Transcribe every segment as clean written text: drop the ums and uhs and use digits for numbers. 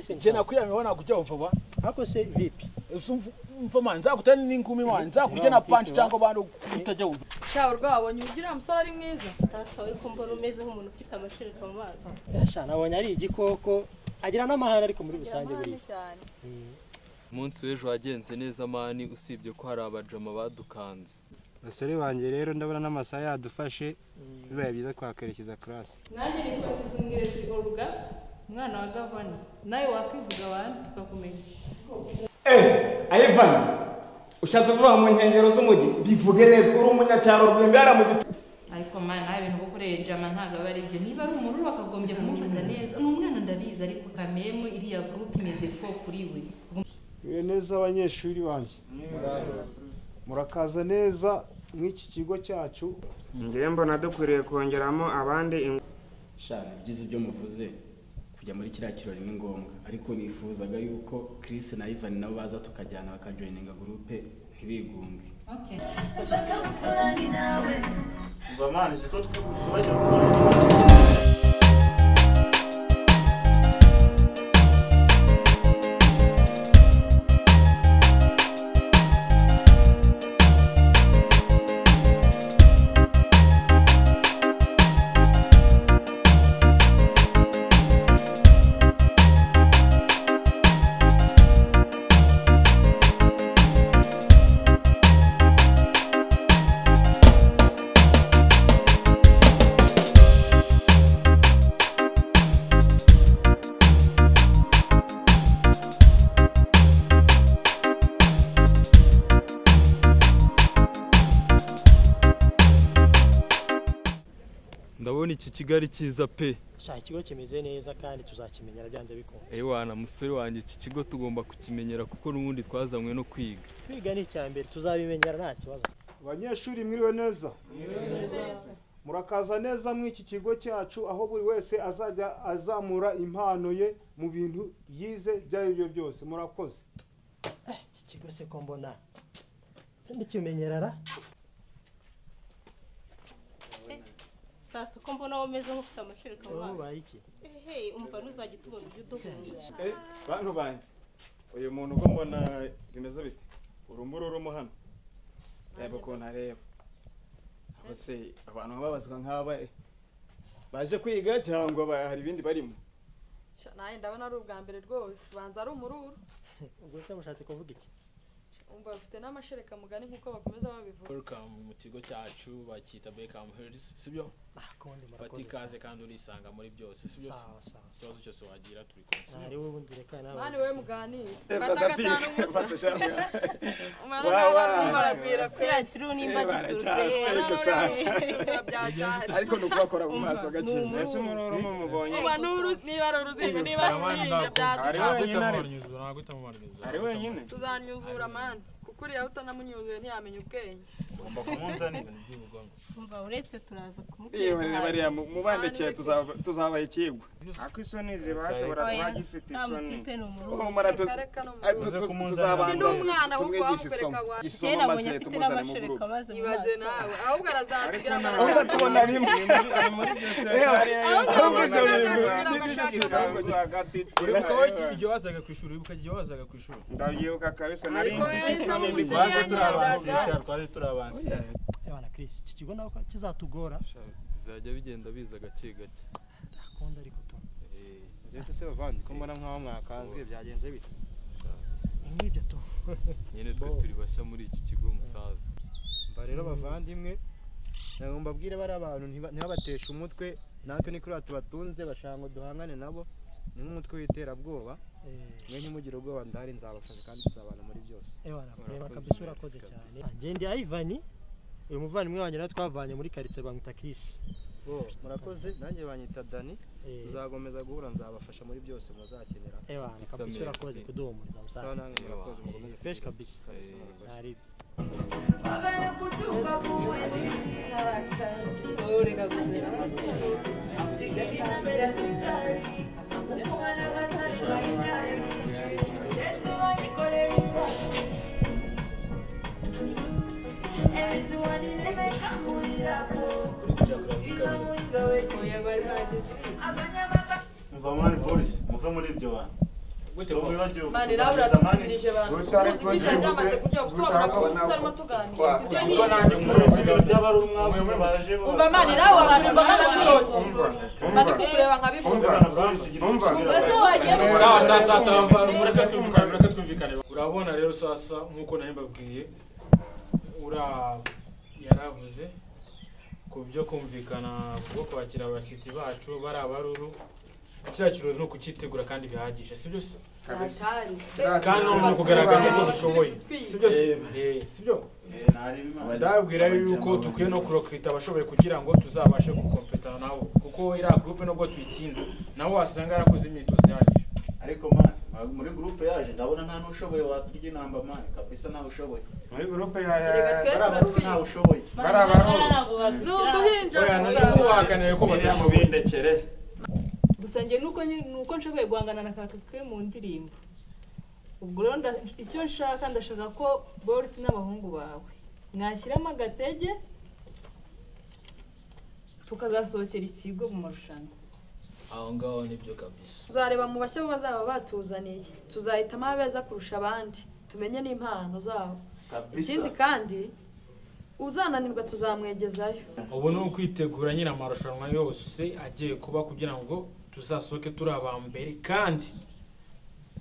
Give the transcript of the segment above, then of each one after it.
mwese je nakwiyamye wana kujya umva hako se vipi umva man nzakutana n'inkumi man nzakujya na punch cyangwa bando kutajya umva sha urwabonye ugira musore ari mwiza tatawe ko mbona umeze nk'umuntu ufite amashereka mu mazi yasha nabonye ari igikoko agira n'amahane ariko muri rusange buri umunsi w'ejo wagenze neza mani usibye ko hari abajama badukanze basore banje rero ndabona n'amasaha yadufashe bibaye byiza kwakwerekeza class nanjye nitwa Kizungirezi Olga umwana wa Gavana nawe wakwivuga abantu tukakumenya Ivan ushatse kuvuga mu nkengero z'umujyi bivuge neza uri umunyacyaro rw'imbara mu gitu ariko mana nawe ibintu gukoreye jama ntago bari byo niba ari umuntu bakagombye kumufata neza n'umwana ndabizi ariko kamemu iriya group imeze fo kuri we neza abanyeshuri banje murakaza neza mw'iki kigo cyacu ngiye mbona dukwiriye kongeramo abandi shaka byiza ibyo muvuze kujya muri kiriya kirori ni ngombwa ariko nifuzaga yuko Chris na Ivan nabo baza tukajyana bakajoininga groupe ntibigunge okay bamani siko twajya ndabona iki Kigali cyiza pe sha ikigo kimeze neza kandi tuzakimenyera byanze bikunze wana musore wanjye iki kigo tugomba kukimenyera kuko n'ubundi twazamwe no kwiga ni icyambere tuzabimenyera nta kibazo abanyeshuri mwiriwe neza murakaza neza mw'iki kigo cyacu aho buri wese azajya azamura impano ye mu bintu yize by'ibyo byose murakoze iki kigo se ko mbona sindi kimenyerara sasa ko mbona umeze nk'ufite amashereka mu mazi bayi iki umva nuzajya tubona ibyo duhunga bantu banye uyu muntu uko mbona bimeze bite urumburo rumo hano reba ko ntareba abase abantu babazwa nk'aba baje kwiga cyangwa hari ibindi barimo naye ndabona ari ubwa mbere rwose banza ari umururu ubwo se mushatse kuvuga iki umva bafite n'amashereka mugani nkuko bakomeza babivuga welcome mu kigo cyacu bakita Beckham Hills sibyo fati kaze kandi urisanga muri byose sibyo sawa cyose wagira turi konse ari wowe undi reka nawe mani we muganire batagatanu musa umara barabwira kira kiru nimba giturutse ariko nukubakora mu maso gakinye ese umuroro mubonye umanuru niba ari uruzingo niba ari uruhinja ari wenyine tuzanyuzura mani kuko uriya utanamunyuzuye ntiyamenya ubwenge ugomba kumunzana ibintu by'ubugome umva uretse turaza kumubwira bariya mubandekeye tuzabaha ikigwa ako isoni zibashobora kuba gifite isoni tuzabanza tumwigisha isomo maze tumuzane mu grupo ibaze nawe ahubwo arazatubwira ahubwo tubona rimwe igihe wazaga ku ishuri ndabyibuka kabisa nari twaje turabanza Yana Chris iki kigo nawe kizatugora bizajya bigenda biza gake gake akunda ariko to nzete se bavandi ko mbona nkaho mwakanzwe byagenze bite nk'ibyo to nyene twe turi bashya muri iki kigo musaza mba rero bavandimwe ngomba bwire bari abantu ntibabatesha umutwe natwe ni kuri tubatunze bashango duhangane nabo ni nk'umutwe w'iterabwoba mwe ntimugire ubwoba ndahari nzabafasha kandi tuzabana muri byose reba kabisa urakoze cyane ngende Ivan uyu muvandimwe wanjye nawe twavanye muri quartier bamwita Chris murakoze nanjye banyita Dani tuzagomeza guhura nzabafasha muri byose muzakenera kabisa urakoze kuduhumuriza musaza murakoze mukomeze fresh kabisa ari Mvamani polisi muve muri ibyo bantu mani nawe uradusubirije abantu uzi ibyo byamaze kurya gusobanura ko tutarimo tuganira ibyo byaba ari umwami baje umva mani nawe wakumva nk'abakiroki mani kukureba nkabibumva ese wagiye sawa mureke twumvikane urabona rero sasa nkuko nawe mbabwiye yaravuze ku byo kumvikana bwo kwakira abashyitsi bacu bari abaruru kiriya kirori ni ukucyitegura kandi bihagije sibyo se kandi ni ukugaragaza ko dushoboye sibyo se sibyo ndababwira yuko dukwiye no kurokirita abashoboye kugira ngo tuzabashe gukompetana nabo kuko iriya gurupe nubwo tuyitsinda nabo wasanga yarakoze imyitozo ihagije ariko muri groupe yaje ndabona nta n'ushoboye waturya inamba mani kabisa nta ushoboye muri groupe nta ushoboye n'uduhinja gusa wakaneye ko batashobindekere gusa njye nuko nshoboye guhangana na kakake mu ndirimbo ubwo rero icyo nshaka ndashaka ko Boris n'abahungu bawe mwashyiramo agatege tukazasohokera ikigo mu marushanwa aho ngaho nibyo kabisa tuzareba mu bashya bazaba batuzaniye tuzahitamo abeza kurusha abandi tumenye n'impano zabo ikindi kandi uzananirwa tuzamwegezayo ubu ni ukwitegura nyine amarushanwa yose agiye kuba kugira ngo tuzasohoke turi abambere kandi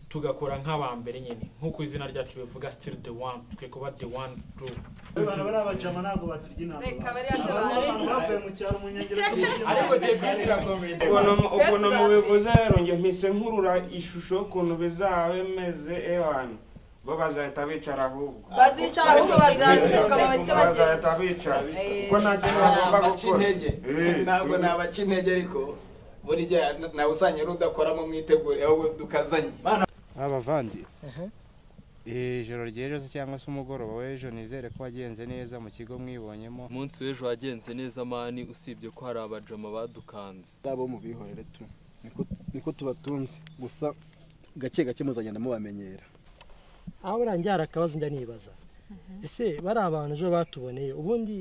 tugakora nk'abambere nyine nk'uko izina ryacu bivuga still the one twe kuba the one group bari abajama ntabwo baturya inama reka bari abantu bavuye mu cyaro mu nyengero ariko tekitira comment ukuntu mubivuze rero nge mpise nkurura ishusho ukuntu bizaba bimeze ewana bo bazahita bicara ahubwo bazicara ahubwo bazahita bicara kuko nta kintu bagomba gukora ntabwo nabaca intege ariko burya nawe usanye rudakoramo mwitegure ahubwo dukazanye abavandi ijoro ry'ejo cyangwa se umugoroba w'ejo nizere ko wagenze neza mu kigo mwibonyemo umunsi w'ejo wagenze neza mani usibye ko hari abajama badukanze abo mubihorere tu niko tubatunze gusa gake gake muzagenda mubamenyera aho burangira akabazo njya nibaza ese bari abantu ejo batuboneye ubundi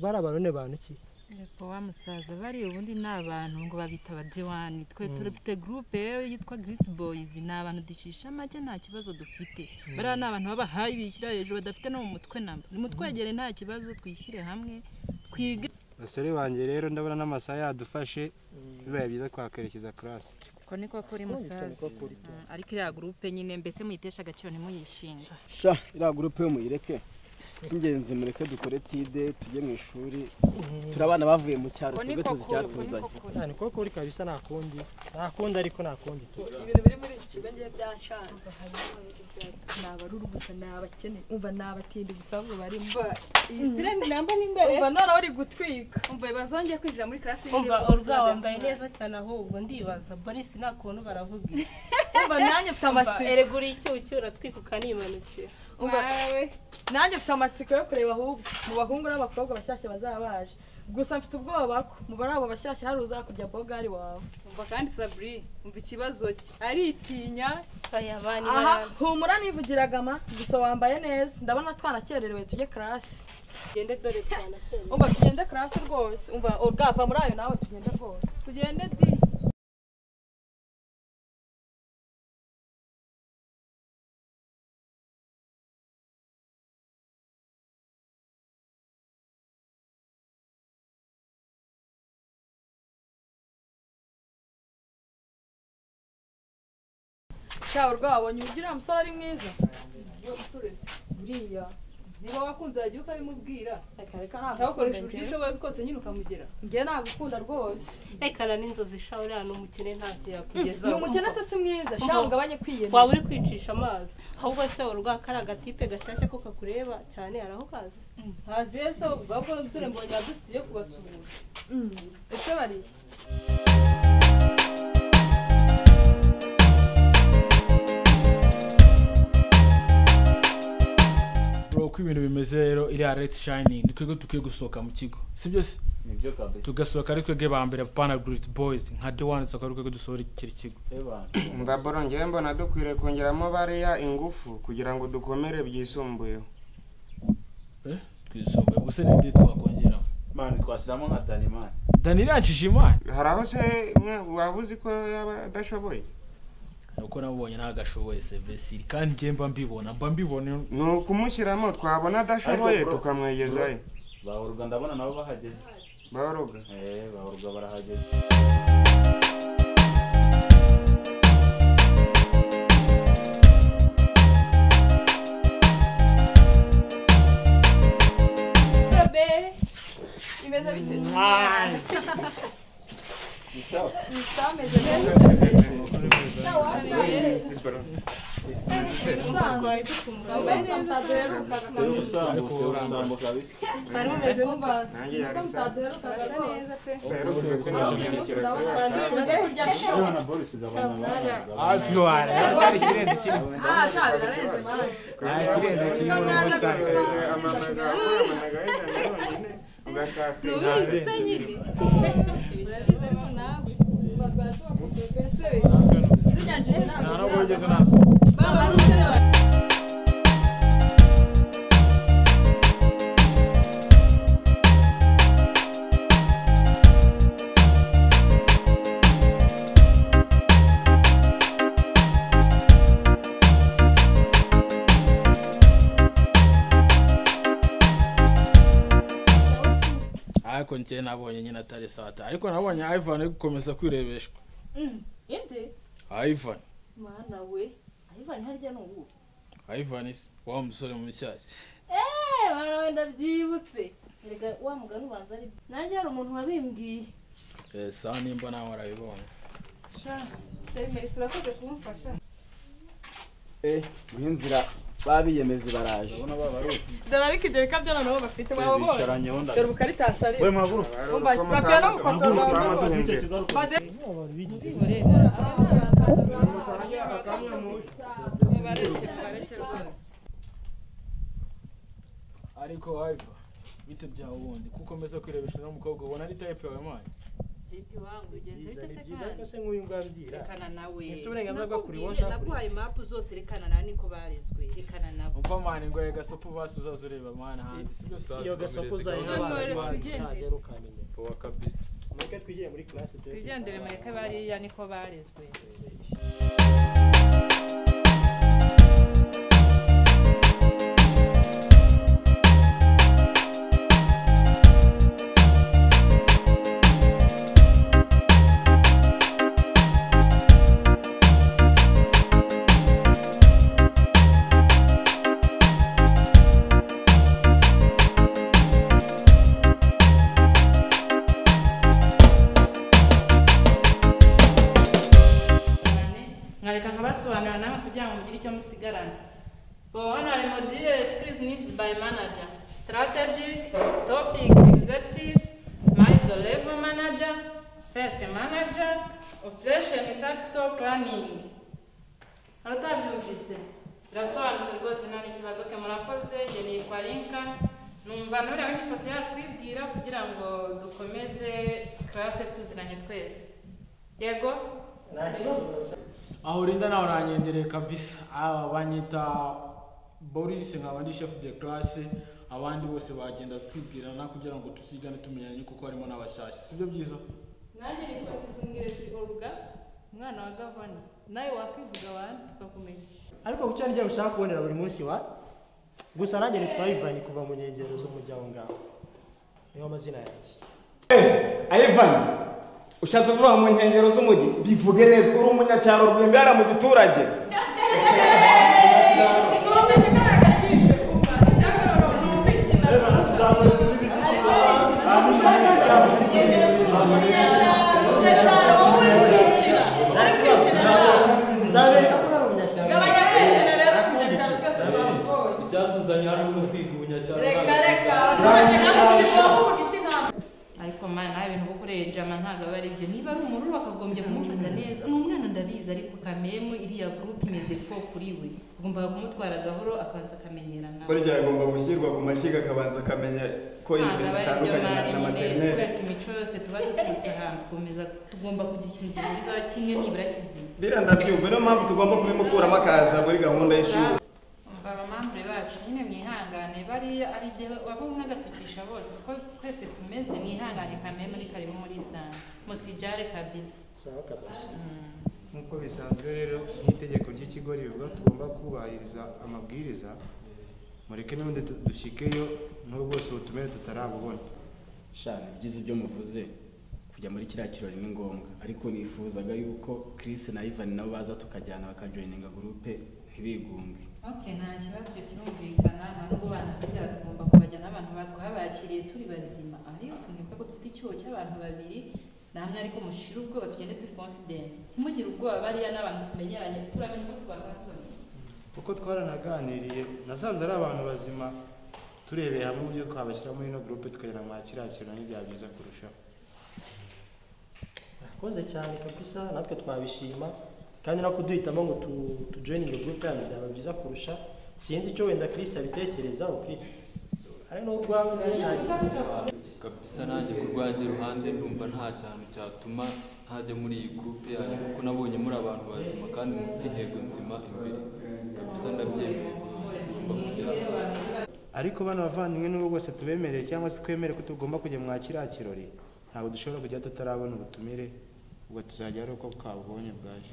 bari abantu bantu ki Eko wa musaza bari ubundi n'abantu ngo babita abadiwani twe turafite groupe yitwa Grit Boys n'abantu dishisha make nta kibazo dufite bari n'abantu baba hayi bishyira hejuru badafite no mu mutwe namba ni mutwegere nta kibazo twishyire hamwe twige basore banje rero ndabona n'amasaha yadufashe bibaye byiza kwakerekeza class ko niko kuri musaza ariko iriya groupe nyine mbese muyitesha agaciro ntimuyishinga sha iriya groupe yo muyireke singenzi mureke dukore tide tujye mu ishuri turabana bavuye mu cyaro twebwe tuzi cyatuzanye cyane koko uri kabisa nakundi ariko nakundi ibintu biri muri iki kigo ngiye byanshanga nabaruru gusa nabakene umva nabatindi gusa ngo bari mba isire namba n'imbere umva none uri gutwika umva bazongeye kwinjira muri class umva urwa wambaye neza cyane ahubwo ndibaza Boris nakuntu baravuga umva nanjye mfite amatsiko eregura icyucyura twikuka nimanukira umva nanjye mfite amatsiko yo kureba ahubwo mu bahungu n'abakobwa bashyashya bazaba baje gusa mfite ubwoba ko mu bari abo bashyashya hari uzakurya bogari wawe umva kandi Sabri umva ikibazo cye aritinya ayabani aha humura nivugiraga ma gusa wambaye neza ndabona twanakererewe tujye class gende dore twanakererewe umva tugende class rwose umva urgava muri ayo nawe tugende rwose tugende di Ciao rwabonye ugira umusore ari mwiza buriya niba wakunze yagiye ukabimubwira reka nakoresha uburyo ushoboye bwose nyine ukamugera njye nagukunda rwose rekana n'inzozi sha uriya n'umukene ntacyo yakugezaho ni umukene se si mwiza sha ugabanye kwiyemera waba uri kwicisha amazi ahubwo se urwakara agatipe gashyashya ko kakureba cyane araho kazi hazi ese ubwo dore mbonye yadusigiye kubasura ese bari uko ibintu bimeze rero iriya Let's Shining twego tukiye gusohoka mu kigo sibyo se nibyo kabisa tugasohoka ari twege ba mbere pana Grit Boys nka The One soka twego dusohora ikiri kigo mbaboro ngiye mbona dukwiriye kongeramo bariya ingufu kugira ngo dukomere byisumbuyeho twisumbuye gusa n'indi twakongera mani twasiramo nka Dani yancishije imana hari aho se wabuzi ko yaba adashoboye nuko nabonye ntagashoboye Sevesiri kandi ngiye mba mbibona no kumushyiramo twabona adashoboye tukamwegezayo bahoruga ndabona nabo bahageze bahoruga bahoruga barahageze imeze bite ariko njye nabonye nyine atari sata ariko nabonye Ivan ari gukomeza kwirebeshwa inde Ivan mana we Ivan harya n'ubu Ivan is wa musore mu mishyashya bana wenda byibutse rega wa mugani ubanza ari nanjye hari umuntu wabimbwiye sawa nimba nawe warabibonye sha Messi urakoze kumfasha mu nzira babiyemeza baraje dore ariko ibyo bikabyo nabo bafite babonye dore ukaritasa ari we maguru bakana gukosora ariko Ivan bite byawe ubundi kukomeza kwirebesha n'umukobwa ubona ari type yawe manje Jipi wangu ugenze bite se kandi se nk'uyu ngambira rekana nawe sifite uburenganzira bwo kuri washa naguhaye map zose rekana na niko barizwe rekana nabo umva mani ngo gasopo basuzaza ureba mana hanze sibyo saza iyo gasopo zayihaye rukamenya poa kabisa mweke twigiye muri class twigendere mweke bariya niko barizwe ngareka nkabasobanurira nawe kugira ngo mugire icyo musigarana hano hari module skills needs by manager strategic topic executive middle level manager first manager operation tactical planning aratabyumvise birasobanutse rwose nta n'ikibazo ke murakoze njye nitwa Linka numva nawe imisatsi yatwibwira kugira ngo dukomeze classe tuziranye twese yego nta kibazo aho rinda nawe uranyendereye kabisa banyita Boris nkaba ndi chef de classe abandi bose bagenda twibwirana kugira ngo tusigane tumenyanye kuko harimo n'abashashya sibyo byiza nanjye nitwa Kizungirezi Olga umwana wa Gavana nawe wakwivuga wandi tukakumenya ariko kucyo njye ushaka kubonera buri munsi wa gusa nanjye nitwa Ivan kuva mu nkengero z'umujyaho ngaho niyo amazina yanjye Ivan ushatse kuvuga mu nkengero z'umujyi bivuge neza uri umunyacyaro rw'imbara mu giturage ariko mana nawe ibintu bukoreye jama ntago bari byo niba ari umururu bakagombye kumufata neza n'umwana ndabizi ariko kamemu iriya group imeze fo kuri we ugomba kumutwara gahoro akabanza akamenyerana burya agomba gushyirwa ku mashyiga akabanza akamenya ko imeze itandukanye na maternelle twese imico yose tuba duturutse ahantu tugomba kugishyingiriza kimwe nibura kizima birandabyumva niyo mpamvu tugomba kubimukuramo akaza muri gahunda y'ishuri abamambure bacu nyine mwihangane bariya ari igihe waba umwe agatukisha bose siko twese tumeze mwihangane kameme ni karimo muri sana musijare kabisa sawa kabisa nk'uko bisanzwe rero nk'itegeko ry'ikigo rivuga tugomba kubahiriza amabwiriza mureke n'ubundi dushyikeyo n'ubwo bwose ubutumire tutarabubona shana byiza ibyo muvuze kujya muri kiriya kirori ni ngombwa ariko nifuzaga yuko Chris na Ivan nabo baza tukajyana bakajoininga groupe ntibigunge. Okay, nta kibazo cyo kirumvikana nubwo banasigara tugomba kubajyana abantu batwabakiriye turi bazima ariko mwibuka ko dufite icyo cy'abantu babiri namwe ariko mushira ubwoba tugende turi confidence ntimugire ubwoba bariya n'abantu tumenyeranye turamenye ko tubagatsoni kuko twaranaganiriye nasanze ari abantu bazima turebeye hamwe uburyo twabashyira muri ino groupe tukagera mu kiriya kintu n'ibya byiza kurushaho. Koze cyane kabisa natwe twabishima kandi no kuduhitamo ngo tujoining the group yanyu byaba byiza kurusha sinzi icyo wenda Chris abitekerezaho Chris ari no rwawe kabisa nanjye ku rwanjye ruhande ndumva nta cyane cyatuma ntajya muri iyi group yanyu kuko nabonye muri abantu bazima kandi mufite intego nzima imbere kabisa ndabyemeye ariko bano bavandimwe n'ubwo bwose tubemereye cyangwa se twemere ko tugomba kujya mu kiriya kirori ntabwo dushobora kujya tutarabona ubutumire ubwo tuzajya ari uko twabubonye bwaje.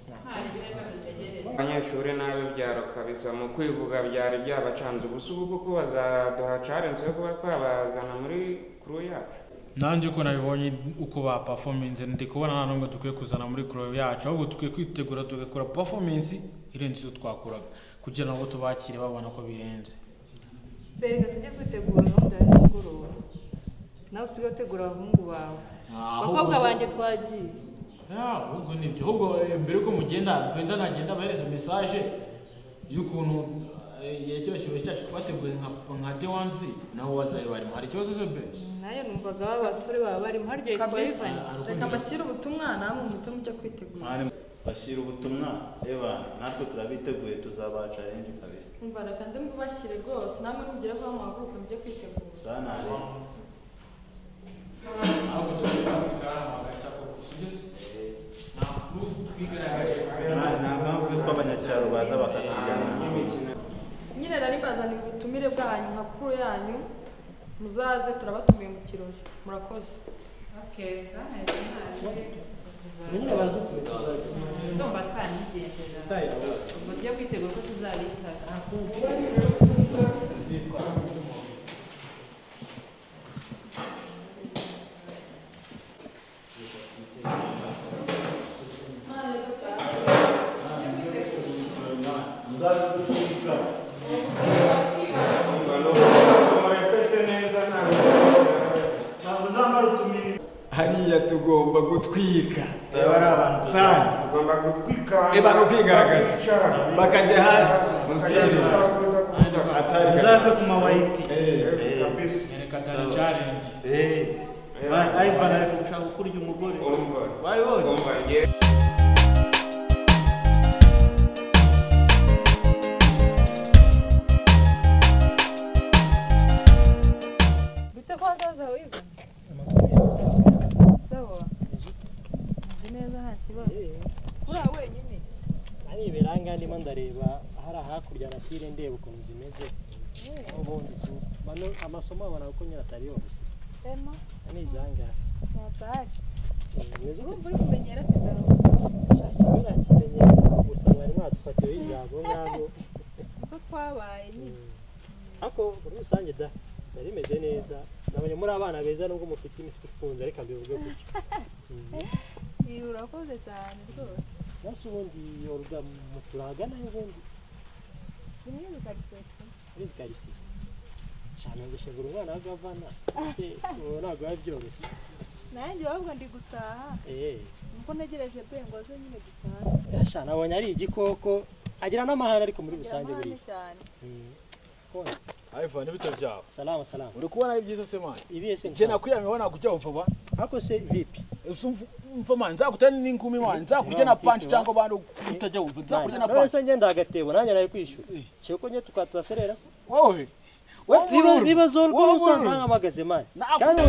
Abanyeshuri n'abibyaro kabisa mu kwivuga byari byabacanze ubusa ubu kuko bazaduha challenge yo kuba twabazana muri crew yacu. Nanjye uko nabibonye uko ba performance ndi kubona nta nubwo dukwiye kuzana muri crew yacu ahubwo tukwiye kwitegura tugakora performance irenze izo twakuraga kugira ngo tubakire babona ko bihenze. Bereka tujye kwitegura gahunda ya nimugoroba nawe usigaye utegura abahungu bawe bakobwa banjye twagiye ubwo nibyo ahubwo mbere ko mugenda wenda nagenda bahereza message y'ukuntu icyo kirori cyacu twateguye nka Dewanzi naho wazaye barimo hari ikibazo se be nayo numvaga abasore baba barimo hari gihe twayivanye reka bashyire ubutumwa namwe umutima ujya kwitegura bashyira ubutumwa eba natwe turabiteguye tuzabaca renje kabisa umva nakanze mbubashyire rwose namwe nugire ko muhaguruka mujye kwitegura sana ahubwo tuzabikora amagasa ko sugese nta mpamvu y'uko abanyacyaro baza bakatujyana nyine nari mbazaniye ubutumire bwanyu nka kuru yanyu muzaze turabatumiye mu kirori murakoze. Okay, sana ndumva twanigendera ubwo tujya kwitegura ko tuzabitaka hariya tugomba gutwika sana tugomba gutwika eba no kwigaragaza bakajya hasi mutsire uzaze ku mawayiti reka tari challenge Ivan ari gushaka kurya umugore wayibonye bite kwa gaza wiva sawa nzi neza nta kibazo ura wenyine ari beranga ndimo ndareba hari hakurya natire ndeba ukuntu zimeze ubundi bano amasomo abana uko nyira atari yose ema ani zanga nataki meze uri kumenyera sidaho cyakibera kimenyera gusa bari mwatufatiye ijambo ngabo uko twabaye nyine ako muri rusange da nari meze neza nabonye muri abana beza nubwo mufite imitwe ifunze ariko mbivuge gutyo urakoze cyane rwose nasi ubundi yoruga muturagana ubundi nimwe bikaritsiye bizikaritsiye cyane gushegura umwana wa gavana ese ntabwo yabyoroshye nanjye ahubwo ndi gutaha nuko ntegereje bengo zo nyine gutaha yasha nabonye ari igikoko agira n'amahane ariko muri rusange buri cyane Ivan bito byawe salama uri kubona ari byiza se man ibiyese nje nakwiyamiho nakujya umva ako se vipi umva man nzakutana n'ingumi man nzakurya na punch cyangwa bando kutajya umva nzakurya na punch none ngenda agatebo nanjye nayo kwishura cyeko nye tukatuserera wowe bibazo rwose ntangamagaze man kandi